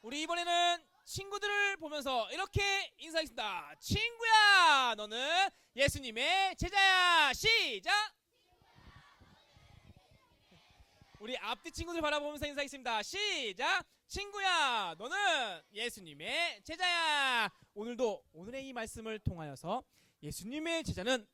우리 이번에는 친구들을 보면서 이렇게 인사하겠습니다. 친구야, 너는 예수님의 제자야. 시작. 우리 앞뒤 친구들 바라보면서 인사하겠습니다. 시작. 친구야, 너는 예수님의 제자야. 오늘의 이 말씀을 통하여서 예수님의 제자는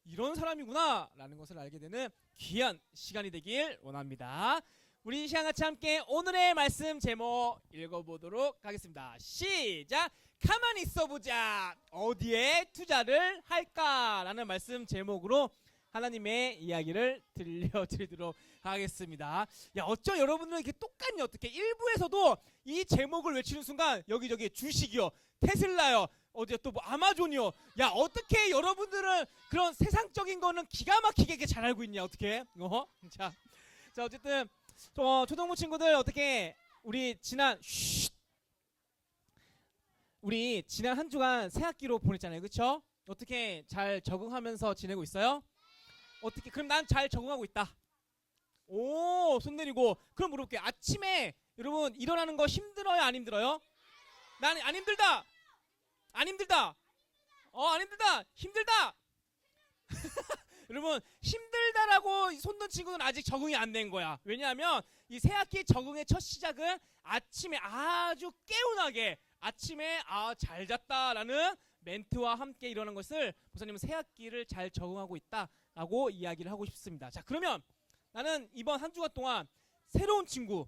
이런 사람이구나 라는 것을 알게 되는 귀한 시간이 되길 원합니다. 우리 이 시간 같이 함께 오늘의 말씀 제목 읽어보도록 하겠습니다. 시작! 가만히 있어보자. 어디에 투자를 할까? 라는 말씀 제목으로 하나님의 이야기를 들려드리도록 하겠습니다. 야, 어쩜 여러분들은 이렇게 똑같니? 어떻게 1부에서도 이 제목을 외치는 순간 여기저기 주식이요, 테슬라요, 어디야 또 뭐 아마존이요. 야, 어떻게 여러분들은 그런 세상적인 거는 기가 막히게 이렇게 잘 알고 있냐? 어떻게? 자, 어쨌든 초등부 친구들 어떻게 우리 지난 한 주간 새 학기로 보냈잖아요, 그렇죠? 어떻게 잘 적응하면서 지내고 있어요? 어떻게? 그럼 난 잘 적응하고 있다. 오, 손 내리고. 그럼 물어볼게요. 아침에 여러분 일어나는 거 힘들어요, 안 힘들어요? 난 안 힘들다. 안 힘들다. 안 힘들다. 힘들다. 여러분, 힘들다라고 손든 친구는 아직 적응이 안 된 거야. 왜냐하면 이 새학기 적응의 첫 시작은 아침에 아주 개운하게 아침에 잘 잤다라는 멘트와 함께 일어나는 것을 목사님은 새학기를 잘 적응하고 있다라고 이야기를 하고 싶습니다. 자, 그러면 나는 이번 한 주간 동안 새로운 친구,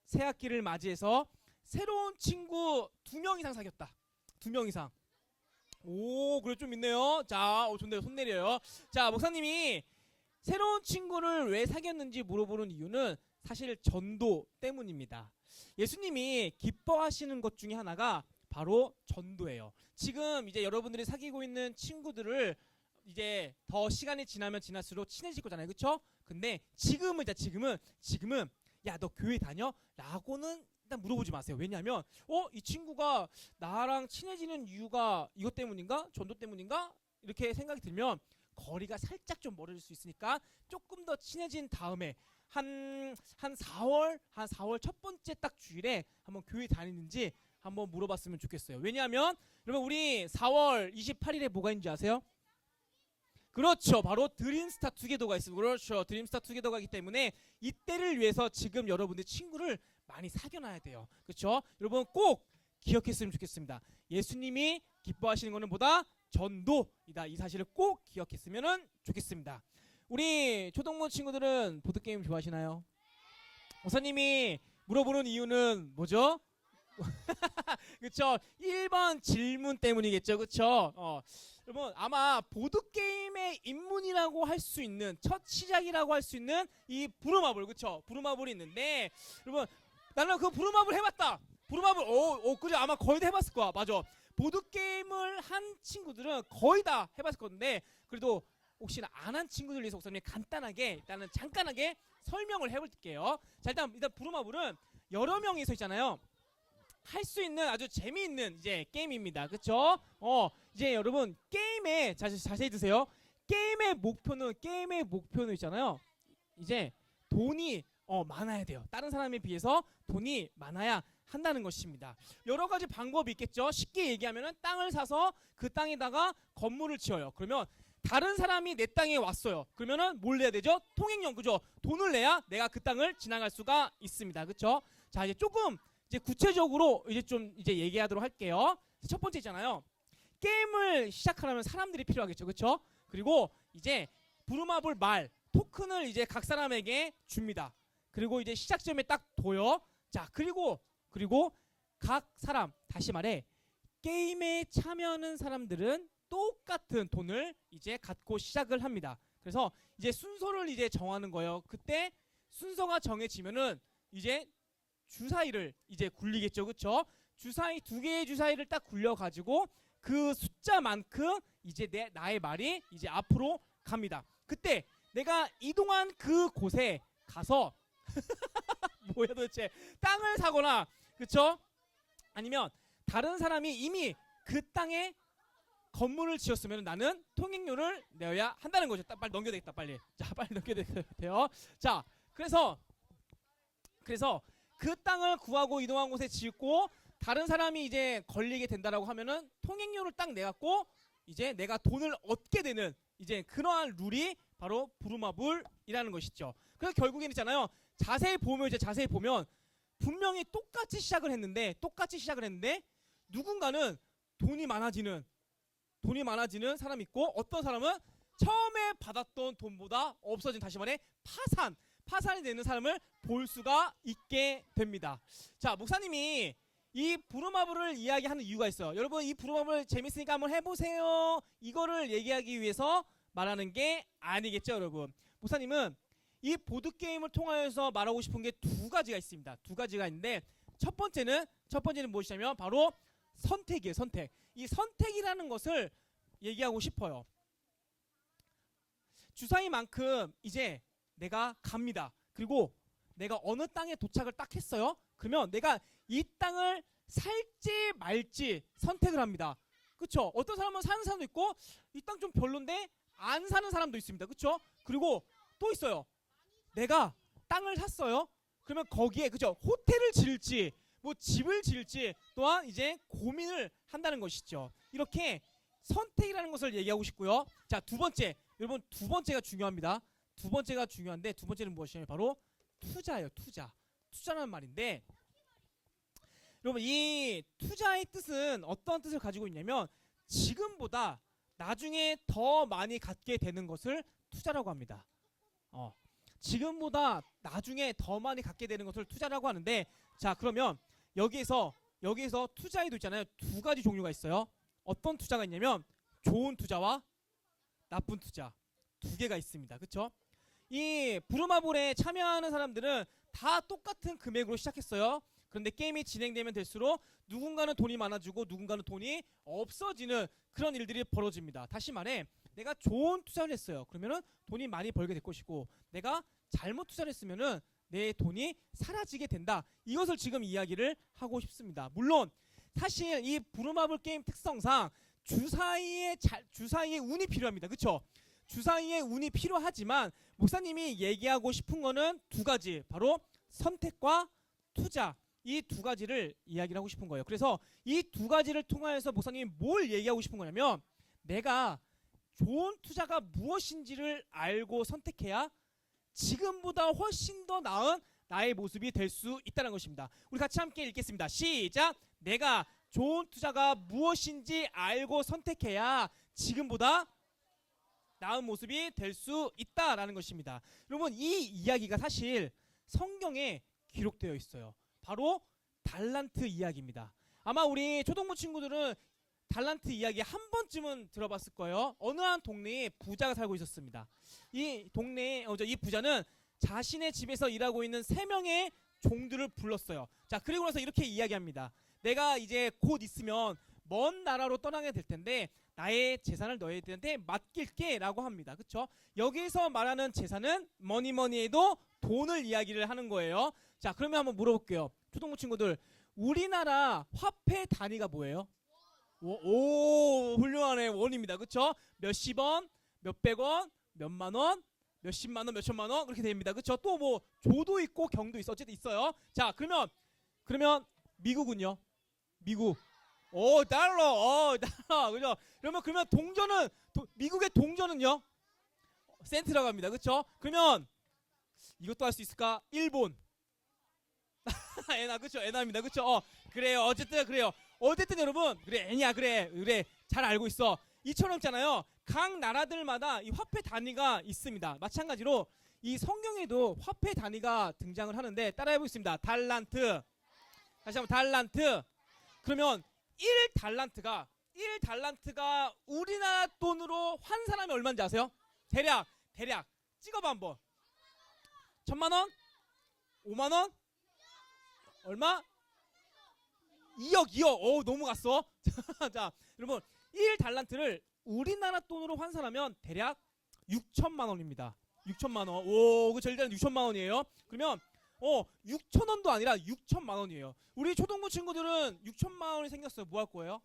새학기를 맞이해서 새로운 친구 2명 이상 사귀었다. 2명 이상. 오, 그래 좀 있네요. 자, 좋네요. 손 내려요. 자, 목사님이 새로운 친구를 왜 사귀었는지 물어보는 이유는 사실 전도 때문입니다. 예수님이 기뻐하시는 것 중에 하나가 바로 전도예요. 지금 이제 여러분들이 사귀고 있는 친구들을 이제 더 시간이 지나면 지날수록 친해질 거잖아요, 그렇죠? 근데 지금은 야, 너 교회 다녀? 라고는 일단 물어보지 마세요. 왜냐하면 이 친구가 나랑 친해지는 이유가 이것 때문인가? 전도 때문인가? 이렇게 생각이 들면 거리가 살짝 좀 멀어질 수 있으니까 조금 더 친해진 다음에 한 4월 첫 번째 딱 주일에 한번 교회 다니는지 한번 물어봤으면 좋겠어요. 왜냐하면 여러분, 우리 4월 28일에 뭐가 있는지 아세요? 그렇죠, 바로 드림스타 투게더가 있습니다. 그렇죠, 드림스타 투게더가 있기 때문에 이때를 위해서 지금 여러분들 친구를 많이 사귀어놔야 돼요. 그렇죠? 여러분 꼭 기억했으면 좋겠습니다. 예수님이 기뻐하시는 것은 보다 전도이다. 이 사실을 꼭 기억했으면 좋겠습니다. 우리 초등부 친구들은 보드게임 좋아하시나요? 목사님이 물어보는 이유는 뭐죠? 그렇죠? 1번 질문 때문이겠죠. 그렇죠? 여러분, 아마 보드게임의 입문이라고 할 수 있는 첫 시작이라고 할 수 있는 이 부루마블, 그렇죠? 부루마블이 있는데 여러분, 나는 그 부루마블 해봤다. 부루마블 그죠? 아마 거의 다 해봤을 거야. 맞아. 보드게임을 한 친구들은 거의 다 해봤을 건데, 그래도 혹시나 안 한 친구들 위해서 목사님이 간단하게 일단은 잠깐하게 설명을 해볼게요. 자, 일단 부루마블은 여러 명이서 있잖아요. 할 수 있는 아주 재미있는 이제 게임입니다. 그렇죠? 이제 여러분 게임에 자세히 드세요. 게임의 목표는 있잖아요. 이제 돈이 많아야 돼요. 다른 사람에 비해서 돈이 많아야 한다는 것입니다. 여러 가지 방법이 있겠죠. 쉽게 얘기하면은 땅을 사서 그 땅에다가 건물을 지어요. 그러면 다른 사람이 내 땅에 왔어요. 그러면은 뭘 내야 되죠? 통행료, 그죠? 돈을 내야 내가 그 땅을 지나갈 수가 있습니다. 그렇죠? 자, 이제 구체적으로 이제 얘기하도록 할게요. 첫 번째 있잖아요. 게임을 시작하려면 사람들이 필요하겠죠, 그렇죠? 그리고 이제 부루마블 말 토큰을 이제 각 사람에게 줍니다. 그리고 이제 시작점에 딱 둬요. 자, 그리고 각 사람, 다시 말해 게임에 참여하는 사람들은 똑같은 돈을 이제 갖고 시작을 합니다. 그래서 이제 순서를 이제 정하는 거예요. 그때 순서가 정해지면은 이제 주사위를 이제 굴리겠죠, 그렇죠? 주사위 두 개의 주사위를 딱 굴려가지고 그 숫자만큼 이제 나의 말이 이제 앞으로 갑니다. 그때 내가 이동한 그 곳에 가서 뭐야 도대체 땅을 사거나 그쵸? 아니면 다른 사람이 이미 그 땅에 건물을 지었으면 나는 통행료를 내야 한다는 거죠. 빨리 넘겨야 되겠다 빨리. 자 빨리 넘겨야 돼요. 자 그래서 그 땅을 구하고 이동한 곳에 짓고 다른 사람이 이제 걸리게 된다라고 하면은 통행료를 딱 내갖고 이제 내가 돈을 얻게 되는 이제 그러한 룰이 바로 부루마블이라는 것이죠. 그래서 결국에는 있잖아요. 자세히 보면 분명히 똑같이 시작을 했는데 누군가는 돈이 많아지는 사람이 있고 어떤 사람은 처음에 받았던 돈보다 없어진 다시 말해 파산이 되는 사람을 볼 수가 있게 됩니다. 자 목사님이 이 부루마블을 이야기하는 이유가 있어요. 여러분 이 부루마블 재밌으니까 한번 해보세요. 이거를 얘기하기 위해서 말하는 게 아니겠죠 여러분. 목사님은 이 보드게임을 통하여서 말하고 싶은 게 두 가지가 있습니다. 두 가지가 있는데 첫 번째는 무엇이냐면 바로 선택이에요. 선택. 이 선택이라는 것을 얘기하고 싶어요. 주사위만큼 이제 내가 갑니다. 그리고 내가 어느 땅에 도착을 딱 했어요. 그러면 내가 이 땅을 살지 말지 선택을 합니다. 그쵸? 어떤 사람은 사는 사람도 있고 이 땅 좀 별론데 안 사는 사람도 있습니다. 그쵸? 그리고 또 있어요. 내가 땅을 샀어요. 그러면 거기에 그죠? 호텔을 지을지 뭐 집을 지을지 또한 이제 고민을 한다는 것이죠. 이렇게 선택이라는 것을 얘기하고 싶고요. 자, 두 번째. 여러분 두 번째가 중요합니다. 두 번째가 중요한데 두 번째는 무엇이냐면 바로 투자예요. 투자라는 말인데 여러분 이 투자의 뜻은 어떤 뜻을 가지고 있냐면 지금보다 나중에 더 많이 갖게 되는 것을 투자라고 합니다. 지금보다 나중에 더 많이 갖게 되는 것을 투자라고 하는데 자 그러면 여기에서 투자에도 있잖아요. 두 가지 종류가 있어요. 어떤 투자가 있냐면 좋은 투자와 나쁜 투자 두 개가 있습니다. 그쵸? 이 부루마블에 참여하는 사람들은 다 똑같은 금액으로 시작했어요. 그런데 게임이 진행되면 될수록 누군가는 돈이 많아지고 누군가는 돈이 없어지는 그런 일들이 벌어집니다. 다시 말해 내가 좋은 투자를 했어요. 그러면은 돈이 많이 벌게 될 것이고 내가 잘못 투자를 했으면은 내 돈이 사라지게 된다. 이것을 지금 이야기를 하고 싶습니다. 물론 사실 이 부루마블 게임 특성상 주사위의 운이 필요합니다. 그쵸? 주사위의 운이 필요하지만 목사님이 얘기하고 싶은 거는 두 가지 바로 선택과 투자 이 두 가지를 이야기를 하고 싶은 거예요. 그래서 이 두 가지를 통하여서 목사님이 뭘 얘기하고 싶은 거냐면 내가 좋은 투자가 무엇인지를 알고 선택해야 지금보다 훨씬 더 나은 나의 모습이 될 수 있다는 것입니다. 우리 같이 함께 읽겠습니다. 시작! 내가 좋은 투자가 무엇인지 알고 선택해야 지금보다 나은 모습이 될 수 있다라는 것입니다. 여러분 이 이야기가 사실 성경에 기록되어 있어요. 바로 달란트 이야기입니다. 아마 우리 초등부 친구들은 달란트 이야기 한 번쯤은 들어봤을 거예요. 어느 한 동네에 부자가 살고 있었습니다. 이 동네에 이 부자는 자신의 집에서 일하고 있는 3명의 종들을 불렀어요. 자 그리고 나서 이렇게 이야기합니다. 내가 이제 곧 있으면 먼 나라로 떠나게 될 텐데 나의 재산을 너희들한테 맡길게 라고 합니다. 그쵸? 여기서 말하는 재산은 뭐니 해도 돈을 이야기를 하는 거예요. 자 그러면 한번 물어볼게요. 초등부 친구들 우리나라 화폐 단위가 뭐예요? 오 훌륭하네. 원입니다. 그쵸? 몇십원, 몇백원, 몇만원, 몇십만원, 몇천만원 그렇게 됩니다. 그쵸? 또 뭐 조도 있고 경도 있어. 어쨌든 있어요. 자 그러면 미국은요? 미국 달러 그죠? 그러면 동전은 미국의 동전은요? 센트라고 합니다. 그쵸? 그러면 이것도 할 수 있을까? 일본 에나 그쵸? 에나입니다. 그쵸? 그래요. 어쨌든 그래요. 어쨌든 여러분 그래 애니야 그래 잘 알고 있어. 이처럼 있잖아요. 각 나라들마다 이 화폐 단위가 있습니다. 마찬가지로 이 성경에도 화폐 단위가 등장을 하는데 따라해보겠습니다. 달란트. 다시 한번 달란트. 그러면 1달란트가 1달란트가 우리나라 돈으로 환산하면 얼마인지 아세요? 대략 찍어봐 한번. 1,000만원? 5만원? 얼마? 2억. 오, 너무 갔어. 자, 여러분 1달란트를 우리나라 돈으로 환산하면 대략 6천만원입니다. 6천만원. 오, 그 제일 대략 6천만원이에요. 그러면 6천원도 아니라 6천만원이에요. 우리 초등부 친구들은 6천만원이 생겼어요. 뭐 할 거예요?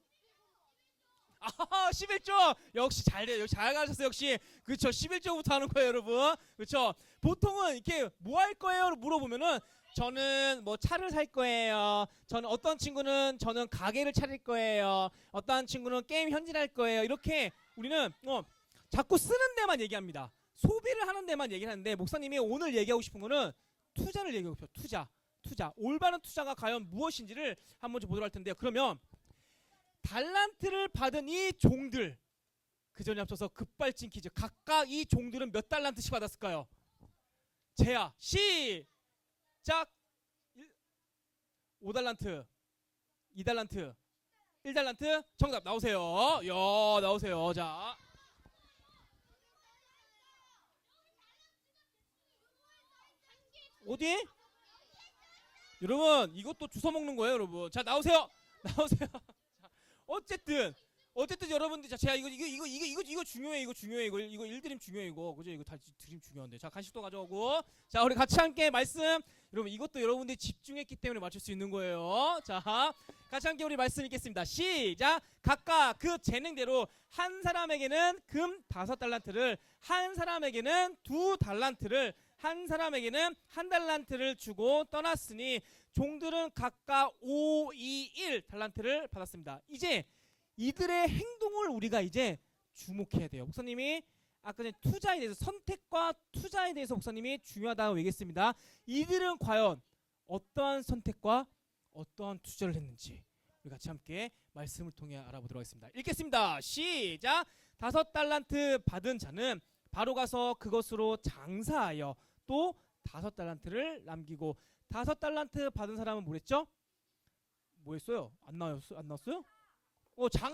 아, 11조. 역시 잘 가르쳤어요. 역시. 그렇죠. 11조부터 하는 거예요, 여러분. 그렇죠. 보통은 이렇게 뭐 할 거예요? 물어보면은 저는 뭐 차를 살 거예요. 저는 어떤 친구는 저는 가게를 차릴 거예요. 어떤 친구는 게임 현질할 거예요. 이렇게 우리는 자꾸 쓰는 데만 얘기합니다. 소비를 하는 데만 얘기하는데 목사님이 오늘 얘기하고 싶은 거는 투자를 얘기하고 싶어요. 투자. 올바른 투자가 과연 무엇인지를 한번 좀 보도록 할 텐데요. 그러면 달란트를 받은 이 종들, 그 전에 앞서서 급발진 퀴즈. 각각 이 종들은 몇 달란트씩 받았을까요? 제야 시작. 5달란트, 2달란트, 1달란트. 정답 나오세요. 나오세요. 자, 어디? 여러분 이것도 주워 먹는 거예요, 여러분. 자, 나오세요. 어쨌든 여러분들, 자, 제가 이거 중요해. 이거 일드림 중요해. 이거 그죠? 이거 다 드림 중요한데. 자, 간식도 가져오고. 자, 우리 같이 함께 말씀. 여러분 이것도 여러분들이 집중했기 때문에 맞출 수 있는 거예요. 자, 같이 함께 우리 말씀 읽겠습니다. 시작. 각각 그 재능대로 한 사람에게는 금 5달란트를, 한 사람에게는 2달란트를, 한 사람에게는 1달란트를 주고 떠났으니 종들은 각각 5, 2, 1달란트를 받았습니다. 이제 이들의 행동을 우리가 이제 주목해야 돼요. 목사님이 아까 전에 투자에 대해서, 선택과 투자에 대해서 목사님이 중요하다고 얘기했습니다. 이들은 과연 어떠한 선택과 어떠한 투자를 했는지 우리 같이 함께 말씀을 통해 알아보도록 하겠습니다. 읽겠습니다. 시작. 5달란트 받은 자는 바로 가서 그것으로 장사하여 또 5달란트를 남기고. 5달란트 받은 사람은 뭐랬죠? 뭐 했어요? 안 나왔어요?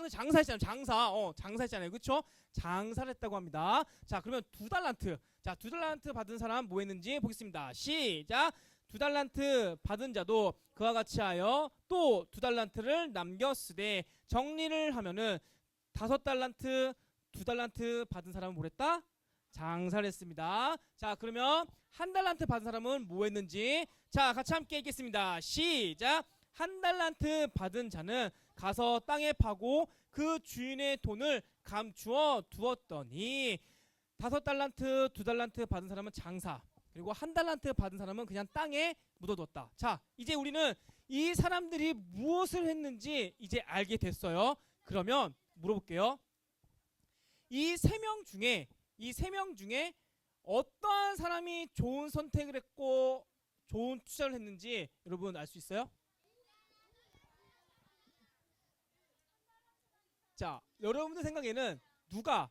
장사했잖아요. 장사했잖아요. 그쵸? 장사를 했다고 합니다. 자, 그러면 2달란트. 자, 2달란트 받은 사람 뭐 했는지 보겠습니다. 시작. 2달란트 받은 자도 그와 같이 하여 또 2달란트를 남겼으되, 정리를 하면은 5달란트, 2달란트 받은 사람은 뭐랬다? 장사를 했습니다. 자, 그러면 1달란트 받은 사람은 뭐 했는지, 자, 같이 함께 읽겠습니다. 시작. 1달란트 받은 자는 가서 땅에 파고 그 주인의 돈을 감추어 두었더니, 5달란트, 2달란트 받은 사람은 장사, 그리고 1달란트 받은 사람은 그냥 땅에 묻어뒀다. 자, 이제 우리는 이 사람들이 무엇을 했는지 이제 알게 됐어요. 그러면 물어볼게요. 이 세 명 중에 어떠한 사람이 좋은 선택을 했고 좋은 투자를 했는지 여러분 알 수 있어요? 자, 여러분들 생각에는 누가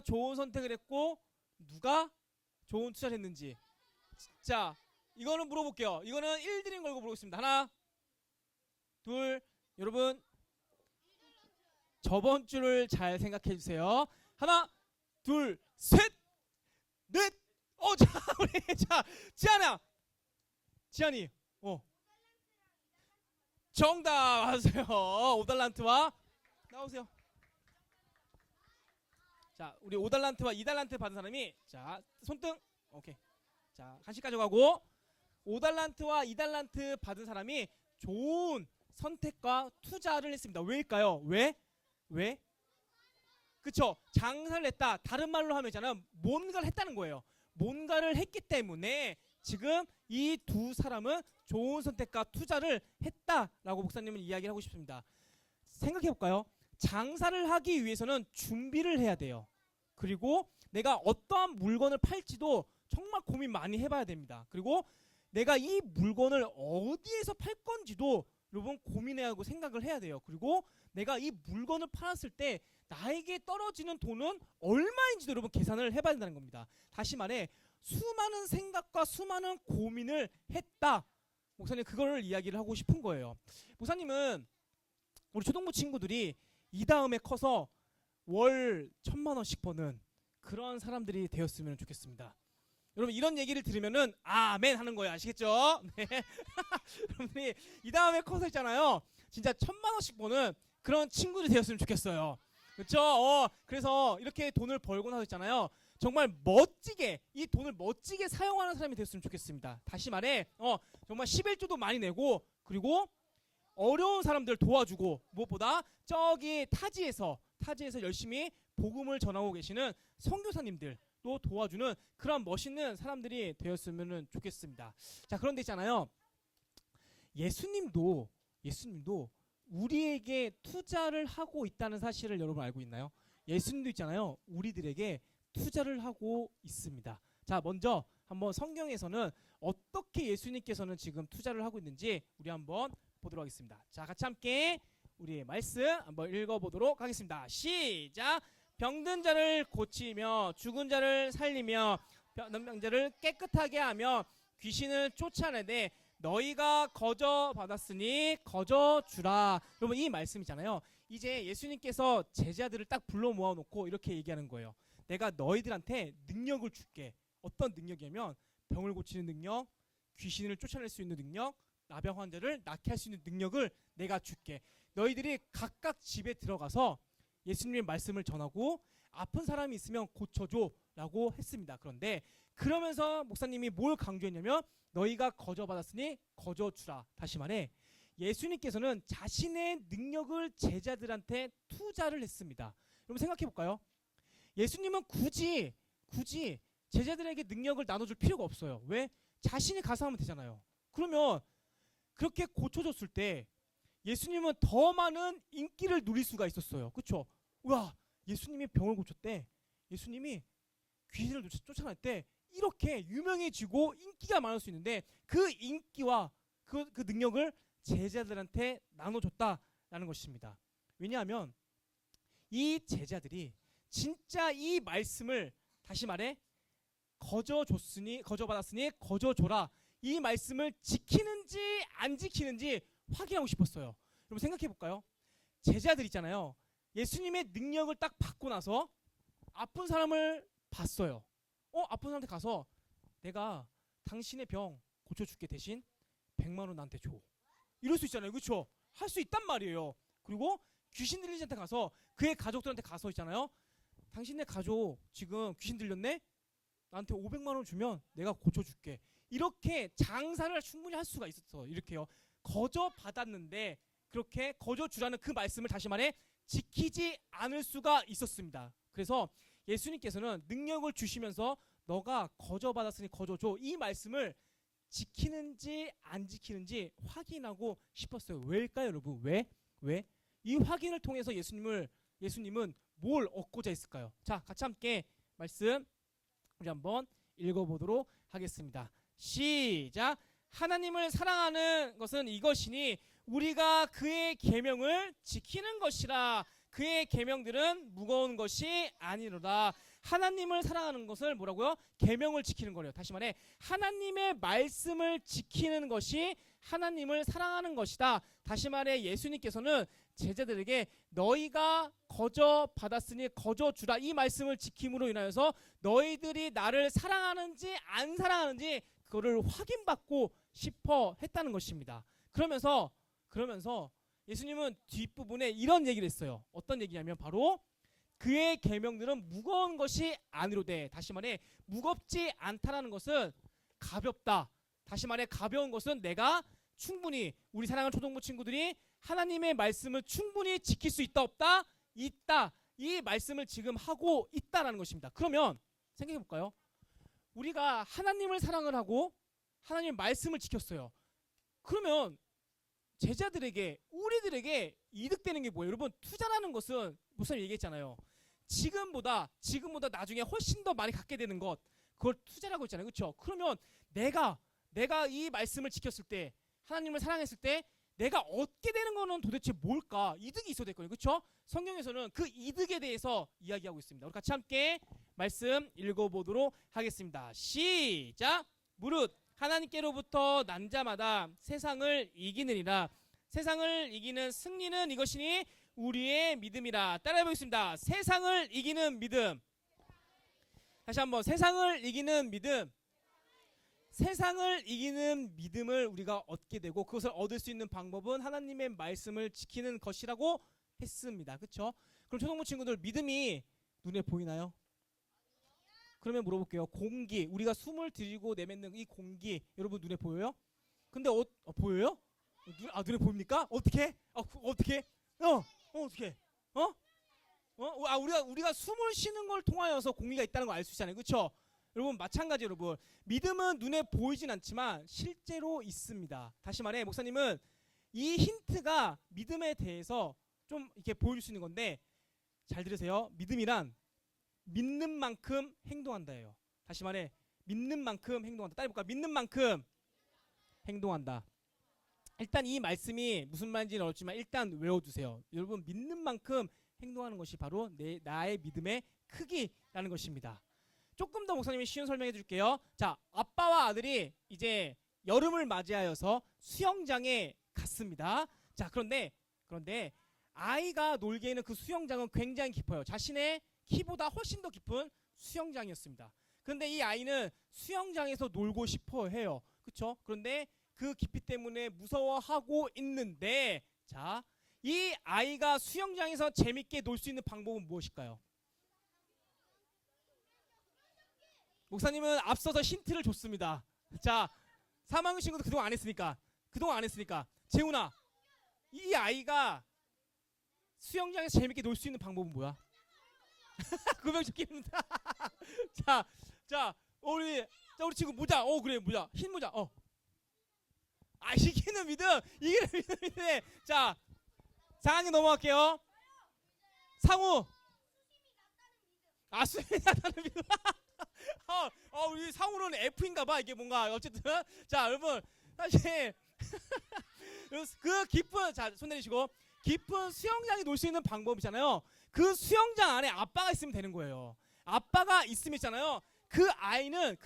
좋은 선택을 했고 누가 좋은 투자를 했는지. 자, 이거는 물어볼게요. 이거는 1드림 걸고 물어보겠습니다. 하나, 둘. 여러분 저번 주를 잘 생각해 주세요. 하나, 둘, 셋, 넷. 자, 우리 지안이 정답 하세요. 5달란트와 나오세요. 자, 우리 5달란트와 2달란트 받은 사람이, 자, 손등. 오케이. 자, 간식 가져가고. 5달란트와 2달란트 받은 사람이 좋은 선택과 투자를 했습니다. 왜일까요? 왜? 그쵸? 장사를 했다. 다른 말로 하면 있잖아요. 뭔가를 했다는 거예요. 뭔가를 했기 때문에 지금 이 두 사람은 좋은 선택과 투자를 했다라고 목사님은 이야기를 하고 싶습니다. 생각해볼까요? 장사를 하기 위해서는 준비를 해야 돼요. 그리고 내가 어떠한 물건을 팔지도 정말 고민 많이 해봐야 됩니다. 그리고 내가 이 물건을 어디에서 팔 건지도 여러분 고민해야 하고 생각을 해야 돼요. 그리고 내가 이 물건을 팔았을 때 나에게 떨어지는 돈은 얼마인지도 여러분 계산을 해봐야 된다는 겁니다. 다시 말해, 수많은 생각과 수많은 고민을 했다. 목사님 그걸 이야기를 하고 싶은 거예요. 목사님은 우리 초등부 친구들이 이 다음에 커서 월 1,000만 원씩 버는 그런 사람들이 되었으면 좋겠습니다. 여러분 이런 얘기를 들으면은 아멘 하는 거예요. 아시겠죠? 네. 여러분이 이 다음에 커서 있잖아요. 진짜 1,000만 원씩 버는 그런 친구들이 되었으면 좋겠어요. 그렇죠? 그래서 이렇게 돈을 벌고 나서 있잖아요. 정말 멋지게 이 돈을 멋지게 사용하는 사람이 됐으면 좋겠습니다. 다시 말해, 정말 11조도 많이 내고 그리고 어려운 사람들 도와주고 무엇보다 저기 타지에서 열심히 복음을 전하고 계시는 선교사님들도 도와주는 그런 멋있는 사람들이 되었으면 좋겠습니다. 자, 그런데 있잖아요. 예수님도 우리에게 투자를 하고 있다는 사실을 여러분 알고 있나요? 예수님도 있잖아요. 우리들에게 투자를 하고 있습니다. 자, 먼저 한번 성경에서는 어떻게 예수님께서는 지금 투자를 하고 있는지 우리 한번 보도록 하겠습니다. 자, 같이 함께 우리의 말씀 한번 읽어보도록 하겠습니다. 시작! 병든 자를 고치며 죽은 자를 살리며 병자를 깨끗하게 하며 귀신을 쫓아내되 너희가 거저 받았으니 거저 주라. 여러분 이 말씀이잖아요. 이제 예수님께서 제자들을 딱 불러 모아놓고 이렇게 얘기하는 거예요. 내가 너희들한테 능력을 줄게. 어떤 능력이냐면 병을 고치는 능력, 귀신을 쫓아낼 수 있는 능력, 나병 환자를 낫게 할 수 있는 능력을 내가 줄게. 너희들이 각각 집에 들어가서 예수님의 말씀을 전하고 아픈 사람이 있으면 고쳐줘 라고 했습니다. 그런데 그러면서 목사님이 뭘 강조했냐면 너희가 거저 받았으니 거저 주라. 다시 말해 예수님께서는 자신의 능력을 제자들한테 투자를 했습니다. 여러분 생각해 볼까요? 예수님은 굳이 제자들에게 능력을 나눠줄 필요가 없어요. 왜? 자신이 가서 하면 되잖아요. 그러면 그렇게 고쳐줬을 때 예수님은 더 많은 인기를 누릴 수가 있었어요. 그렇죠? 와, 예수님이 병을 고쳤대. 예수님이 귀신을 쫓아냈대. 이렇게 유명해지고 인기가 많을 수 있는데 그 인기와 그 능력을 제자들한테 나눠줬다라는 것입니다. 왜냐하면 이 제자들이 진짜 이 말씀을 다시 말해 거저 받았으니 거저 줘라. 이 말씀을 지키는지 안 지키는지 확인하고 싶었어요. 여러분 생각해 볼까요? 제자들 있잖아요. 예수님의 능력을 딱 받고 나서 아픈 사람을 봤어요. 아픈 사람한테 가서 내가 당신의 병 고쳐줄게 대신 100만 원 나한테 줘. 이럴 수 있잖아요. 그렇죠? 할 수 있단 말이에요. 그리고 귀신 들린 자한테 가서 그의 가족들한테 가서 있잖아요. 당신네 가족 지금 귀신 들렸네? 나한테 500만 원 주면 내가 고쳐줄게. 이렇게 장사를 충분히 할 수가 있었어. 이렇게요. 거저 받았는데 그렇게 거저 주라는 그 말씀을 다시 말해 지키지 않을 수가 있었습니다. 그래서 예수님께서는 능력을 주시면서 너가 거저 받았으니 거저 줘. 이 말씀을 지키는지 안 지키는지 확인하고 싶었어요. 왜일까요, 여러분? 왜? 이 확인을 통해서 예수님은 뭘 얻고자 했을까요? 자, 같이 함께 말씀 우리 한번 읽어보도록 하겠습니다. 시작! 하나님을 사랑하는 것은 이것이니 우리가 그의 계명을 지키는 것이라. 그의 계명들은 무거운 것이 아니로다. 하나님을 사랑하는 것을 뭐라고요? 계명을 지키는 거래요. 다시 말해 하나님의 말씀을 지키는 것이 하나님을 사랑하는 것이다. 다시 말해 예수님께서는 제자들에게 너희가 거저 받았으니 거저 주라. 이 말씀을 지킴으로 인하여서 너희들이 나를 사랑하는지 안 사랑하는지 그거를 확인받고 싶어 했다는 것입니다. 그러면서 예수님은 뒷부분에 이런 얘기를 했어요. 어떤 얘기냐면 바로 그의 계명들은 무거운 것이 아니로되. 다시 말해 무겁지 않다라는 것은 가볍다. 다시 말해 가벼운 것은 내가 충분히 우리 사랑하는 초등부 친구들이 하나님의 말씀을 충분히 지킬 수 있다 없다? 있다. 이 말씀을 지금 하고 있다라는 것입니다. 그러면 생각해 볼까요? 우리가 하나님을 사랑을 하고 하나님의 말씀을 지켰어요. 그러면 제자들에게 우리들에게 이득되는 게 뭐예요? 여러분 투자라는 것은 목사님 얘기했잖아요. 지금보다 나중에 훨씬 더 많이 갖게 되는 것 그걸 투자라고 했잖아요. 그렇죠? 그러면 내가 이 말씀을 지켰을 때 하나님을 사랑했을 때 내가 얻게 되는 거는 도대체 뭘까? 이득이 있어야 될 거예요. 그렇죠? 성경에서는 그 이득에 대해서 이야기하고 있습니다. 우리 같이 함께 말씀 읽어보도록 하겠습니다. 시작! 무릇 하나님께로부터 난 자마다 세상을 이기느니라. 세상을 이기는 승리는 이것이니 우리의 믿음이라. 따라해 보겠습니다. 세상을 이기는 믿음. 다시 한번 세상을 이기는 믿음. 세상을 이기는 믿음을 우리가 얻게 되고 그것을 얻을 수 있는 방법은 하나님의 말씀을 지키는 것이라고 했습니다. 그렇죠? 그럼 초등부 친구들 믿음이 눈에 보이나요? 그러면 물어볼게요. 공기, 우리가 숨을 들이고 내뱉는 이 공기 여러분 눈에 보여요? 근데 보여요? 눈에 보입니까? 어떻게? 어떻게? 어떻게? 우리가 숨을 쉬는 걸 통하여서 공기가 있다는 걸 알 수 있잖아요. 그렇죠? 여러분 마찬가지 여러분. 믿음은 눈에 보이진 않지만 실제로 있습니다. 다시 말해 목사님은 이 힌트가 믿음에 대해서 좀 이렇게 보여줄 수 있는 건데 잘 들으세요. 믿음이란 믿는 만큼 행동한다예요. 다시 말해 믿는 만큼 행동한다. 따라해볼까? 믿는 만큼 행동한다. 일단 이 말씀이 무슨 말인지는 어렵지만 일단 외워두세요. 여러분 믿는 만큼 행동하는 것이 바로 나의 믿음의 크기라는 것입니다. 조금 더 목사님이 쉬운 설명해 줄게요. 자, 아빠와 아들이 이제 여름을 맞이하여서 수영장에 갔습니다. 자, 그런데 아이가 놀기에는 그 수영장은 굉장히 깊어요. 자신의 키보다 훨씬 더 깊은 수영장이었습니다. 그런데 이 아이는 수영장에서 놀고 싶어 해요. 그렇죠? 그런데 그 깊이 때문에 무서워하고 있는데 자, 이 아이가 수영장에서 재밌게 놀 수 있는 방법은 무엇일까요? 목사님은 앞서서 힌트를 줬습니다. 자, 3학년 친구도 그동안 안 했으니까 재훈아, 이 아이가 수영장에서 재밌게 놀 수 있는 방법은 뭐야? 구명조끼입니다. 우리 친구 모자. 그래 모자. 흰 모자. 이기는 믿음이네. 자, 4학년 넘어갈게요. 상우. 수임이 낫다는 믿음. 우리 상우는 F인가봐. 이게 뭔가 어쨌든 자 여러분 사실 그 깊은 손 내리시고 깊은 수영장에 놀 수 있는 방법이잖아요. 그 수영장 안에 아빠가 있으면 되는 거예요. 아빠가 있으면 있잖아요. 그 아이는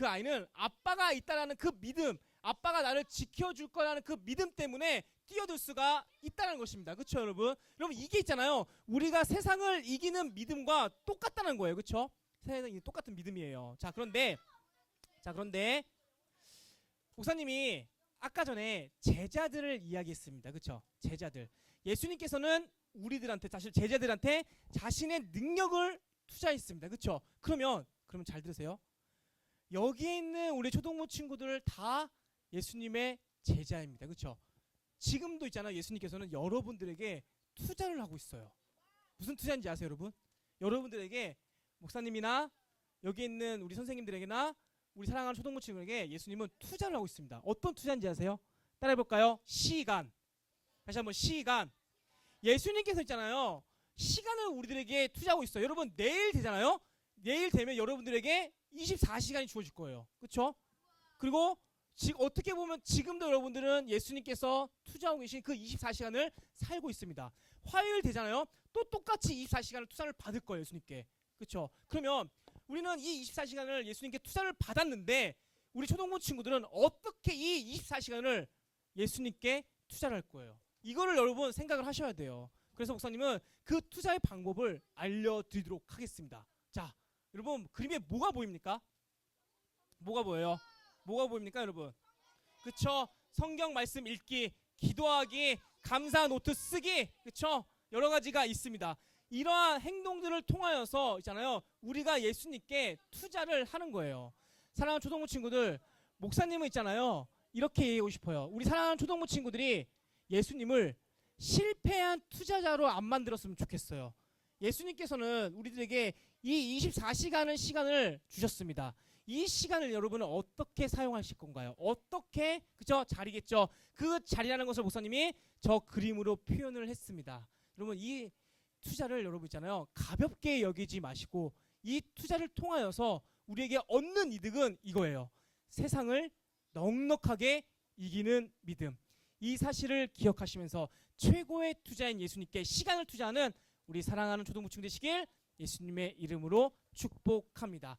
아빠가 있다라는 그 믿음, 아빠가 나를 지켜줄 거라는 그 믿음 때문에 뛰어들 수가 있다는 것입니다. 그렇죠, 여러분? 여러분 이게 있잖아요. 우리가 세상을 이기는 믿음과 똑같다는 거예요. 그렇죠? 세상이 똑같은 믿음이에요. 자, 그런데 목사님이 아까 전에 제자들을 이야기했습니다. 그렇죠? 제자들. 예수님께서는 우리들한테 사실 제자들한테 자신의 능력을 투자했습니다. 그렇죠? 그러면 잘 들으세요. 여기에 있는 우리 초등부 친구들 다 예수님의 제자입니다. 그렇죠? 지금도 있잖아요. 예수님께서는 여러분들에게 투자를 하고 있어요. 무슨 투자인지 아세요, 여러분? 여러분들에게 목사님이나 여기 있는 우리 선생님들에게나 우리 사랑하는 초등부 친구에게 예수님은 투자를 하고 있습니다. 어떤 투자인지 아세요? 따라해볼까요? 시간. 다시 한번 시간. 예수님께서 있잖아요. 시간을 우리들에게 투자하고 있어요. 여러분 내일 되잖아요. 내일 되면 여러분들에게 24시간이 주어질 거예요. 그렇죠? 그리고 어떻게 보면 지금도 여러분들은 예수님께서 투자하고 계신 그 24시간을 살고 있습니다. 화요일 되잖아요. 또 똑같이 24시간을 투자를 받을 거예요. 예수님께. 그렇죠? 그러면 우리는 이 24시간을 예수님께 투자를 받았는데 우리 초등부 친구들은 어떻게 이 24시간을 예수님께 투자를 할 거예요? 이거를 여러분 생각을 하셔야 돼요. 그래서 목사님은 그 투자의 방법을 알려드리도록 하겠습니다. 자, 여러분 그림에 뭐가 보입니까? 뭐가 보여요? 뭐가 보입니까, 여러분? 그쵸? 성경 말씀 읽기, 기도하기, 감사 노트 쓰기, 그쵸? 여러 가지가 있습니다. 이러한 행동들을 통하여서 있잖아요. 우리가 예수님께 투자를 하는 거예요. 사랑하는 초등부 친구들, 목사님은 있잖아요. 이렇게 얘기하고 싶어요. 우리 사랑하는 초등부 친구들이 예수님을 실패한 투자자로 안 만들었으면 좋겠어요. 예수님께서는 우리들에게 이 24시간의 시간을 주셨습니다. 이 시간을 여러분은 어떻게 사용하실 건가요? 어떻게, 그죠? 자리겠죠. 그 자리라는 것을 목사님이 저 그림으로 표현을 했습니다. 여러분 이 투자를 여러분 있잖아요. 가볍게 여기지 마시고 이 투자를 통하여서 우리에게 얻는 이득은 이거예요. 세상을 넉넉하게 이기는 믿음. 이 사실을 기억하시면서 최고의 투자인 예수님께 시간을 투자하는 우리 사랑하는 초등부 친구 되시길 예수님의 이름으로 축복합니다.